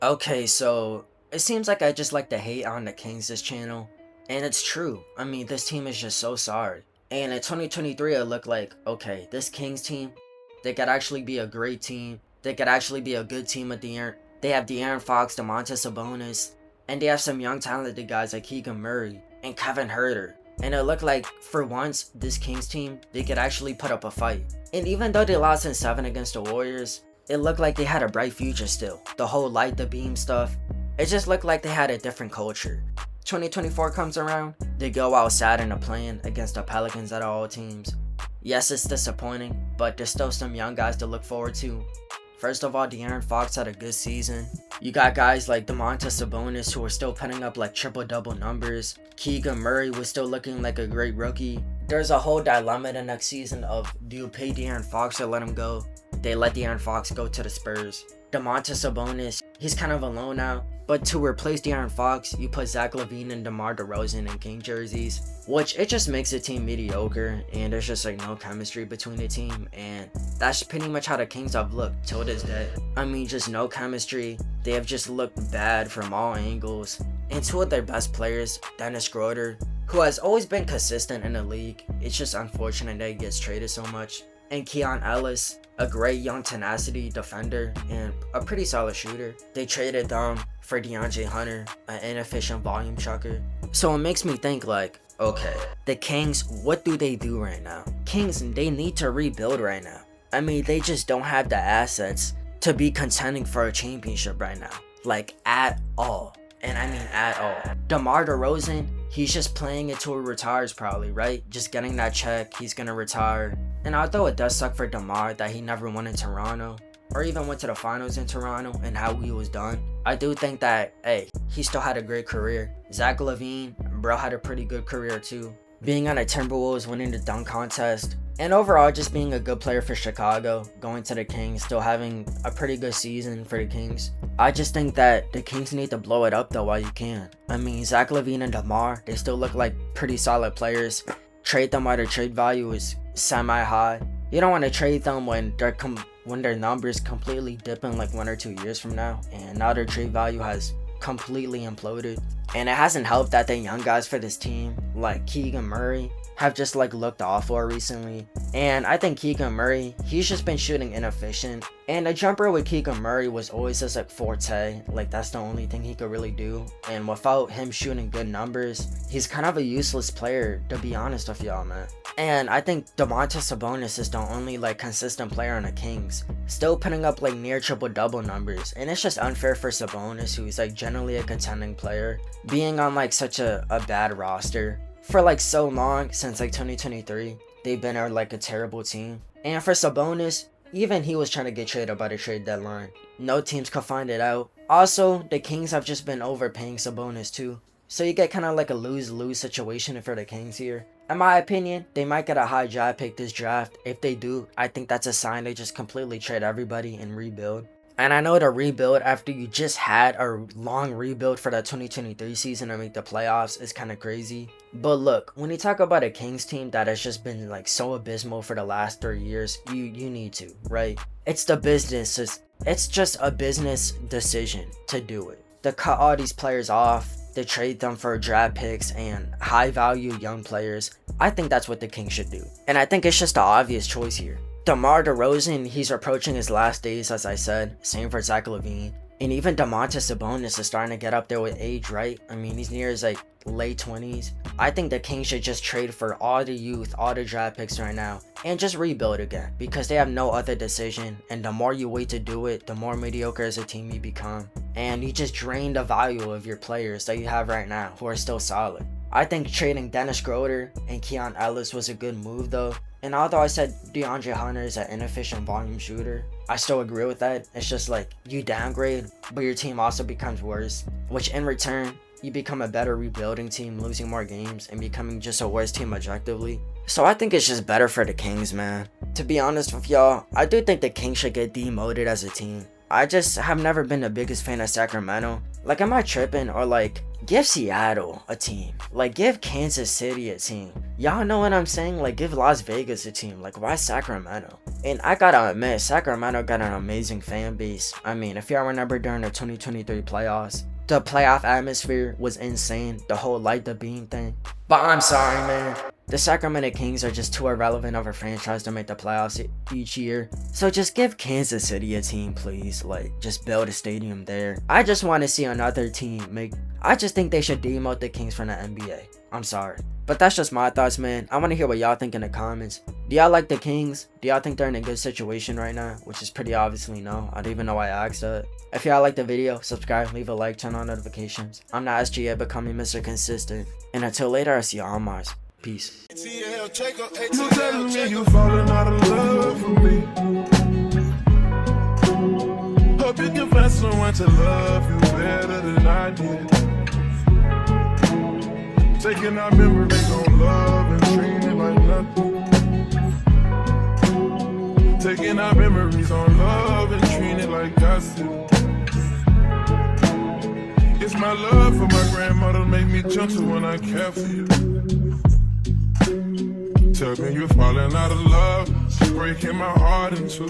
Okay, so it seems like I just like to hate on the Kings this channel, and it's true. I mean, this team is just so sorry. And in 2023, it looked like, okay, this Kings team, they could actually be a great team. They could actually be a good team at the end. They have De'Aaron Fox, Domantas Sabonis, and they have some young talented guys like Keegan Murray and Kevin Herter. And it looked like, for once, this Kings team, they could actually put up a fight. And even though they lost in 7 against the Warriors, it looked like they had a bright future still. The whole light the beam stuff. It just looked like they had a different culture. 2024 comes around, they go out sad in a play-in against the Pelicans at all teams. Yes, it's disappointing, but there's still some young guys to look forward to. First of all, De'Aaron Fox had a good season. You got guys like Domantas Sabonis who are still putting up like triple-double numbers. Keegan Murray was still looking like a great rookie. There's a whole dilemma the next season of, do you pay De'Aaron Fox or let him go? They let De'Aaron Fox go to the Spurs. Domantas Sabonis, he's kind of alone now. But to replace De'Aaron Fox, you put Zach LaVine and DeMar DeRozan in King jerseys, which it just makes the team mediocre, and there's just like no chemistry between the team, and that's pretty much how the Kings have looked till this day. I mean, just no chemistry. They have just looked bad from all angles. And two of their best players, Dennis Schroeder, who has always been consistent in the league, it's just unfortunate that he gets traded so much, and Keon Ellis, a great young tenacity defender and a pretty solid shooter. They traded them for DeAndre Hunter, an inefficient volume chucker. So it makes me think like, okay, the Kings, what do they do right now? Kings, they need to rebuild right now. I mean, they just don't have the assets to be contending for a championship right now. Like, at all. And I mean at all. DeMar DeRozan, he's just playing it till he retires probably, right? Just getting that check, he's gonna retire. And although it does suck for DeMar that he never won in Toronto, or even went to the finals in Toronto and how he was done, I do think that, hey, he still had a great career. Zach LaVine, bro, had a pretty good career too. Being on the Timberwolves, winning the dunk contest, and overall just being a good player for Chicago, going to the Kings, still having a pretty good season for the Kings. I just think that the Kings need to blow it up though while you can. I mean, Zach LaVine and DeMar, they still look like pretty solid players. Trade them while their trade value is semi-high. You don't want to trade them when their numbers completely dipping like 1 or 2 years from now, and now their trade value has completely imploded. And it hasn't helped that the young guys for this team, like Keegan Murray, have just like looked awful recently. And I think Keegan Murray, he's just been shooting inefficient. And the jumper with Keegan Murray was always his like forte. Like that's the only thing he could really do. And without him shooting good numbers, he's kind of a useless player, to be honest with y'all, man. And I think Domantas Sabonis is the only like consistent player on the Kings, still putting up like near triple-double numbers. And it's just unfair for Sabonis, who's like generally a contending player, being on like such a bad roster for like so long since like 2023. They've been like a terrible team. And for Sabonis, even he was trying to get traded by the trade deadline. No teams could find it out. Also, the Kings have just been overpaying Sabonis too. So you get kind of like a lose-lose situation for the Kings here. In my opinion, they might get a high draft pick this draft. If they do, I think that's a sign they just completely trade everybody and rebuild. And I know the rebuild after you just had a long rebuild for that 2023 season to make the playoffs is kind of crazy. But look, when you talk about a Kings team that has just been like so abysmal for the last 3 years, you need to, right? It's the business. It's just a business decision to do it. To cut all these players off, to trade them for draft picks and high value young players. I think that's what the Kings should do. And I think it's just the obvious choice here. DeMar DeRozan, he's approaching his last days, as I said. Same for Zach LaVine. And even Domantas Sabonis is starting to get up there with age, right? I mean, he's near his like late 20s. I think the Kings should just trade for all the youth, all the draft picks right now, and just rebuild again, because they have no other decision. And the more you wait to do it, the more mediocre as a team you become. And you just drain the value of your players that you have right now, who are still solid. I think trading Dennis Schroeder and Keon Ellis was a good move though. And although I said DeAndre Hunter is an inefficient volume shooter, I still agree with that. It's just like you downgrade, but your team also becomes worse, which in return, you become a better rebuilding team, losing more games and becoming just a worse team objectively. So I think it's just better for the Kings, man. To be honest with y'all, I do think the Kings should get demoted as a team. I just have never been the biggest fan of Sacramento. Like, am I tripping? Or like, give Seattle a team. Like, give Kansas City a team. Y'all know what I'm saying? Like, give Las Vegas a team. Like, why Sacramento? And I gotta admit, Sacramento got an amazing fan base. I mean, if y'all remember during the 2023 playoffs, the playoff atmosphere was insane. The whole light the beam thing. But I'm sorry, man. The Sacramento Kings are just too irrelevant of a franchise to make the playoffs each year. So just give Kansas City a team, please. Like, just build a stadium there. I just want to see another team make... I just think they should demote the Kings from the NBA. I'm sorry. But that's just my thoughts, man. I want to hear what y'all think in the comments. Do y'all like the Kings? Do y'all think they're in a good situation right now? Which is pretty obviously no. I don't even know why I asked that. If y'all like the video, subscribe, leave a like, turn on notifications. I'm not SGA, becoming Mr. Consistent. And until later, I'll see y'all on Mars. Peace. You telling me you falling out of love for me. Hope you can find someone to love you better than I did. Taking our memories on love and treating it like nothing. Taking our memories on love and treating it like gossip. It's my love for my grandmother make me gentle when I care for you. Tell me you're falling out of love, breaking my heart in two.